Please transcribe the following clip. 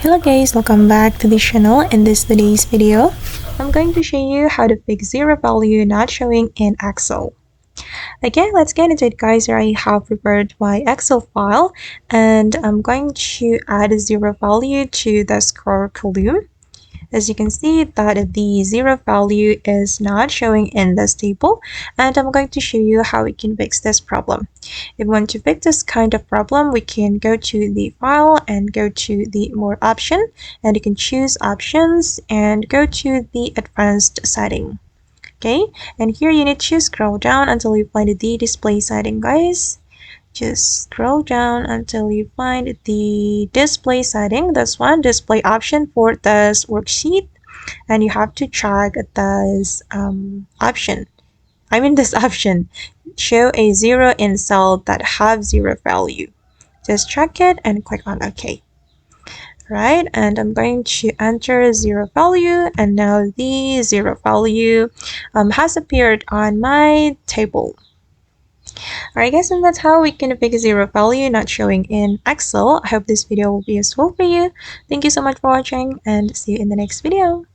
Hello guys, welcome back to the channel. In today's video, I'm going to show you how to fix zero value not showing in Excel. Okay, let's get into it guys. Here I have prepared my Excel file and I'm going to add a zero value to the score column. As you can see that the zero value is not showing in this table, and I'm going to show you how we can fix this problem. If we want to fix this kind of problem, we can go to the file and go to the more option, and you can choose options and go to the advanced setting. Okay, and here you need to scroll down until you find the display setting guys. Just scroll down until you find the display setting, this one, display option for this worksheet, and you have to check this option. This option, show a zero in cell that have zero value. Just check it and click on OK. Right, and I'm going to enter zero value, and now the zero value has appeared on my table. Alright guys, and that's how we can fix zero value not showing in Excel. I hope this video will be useful for you. Thank you so much for watching and see you in the next video.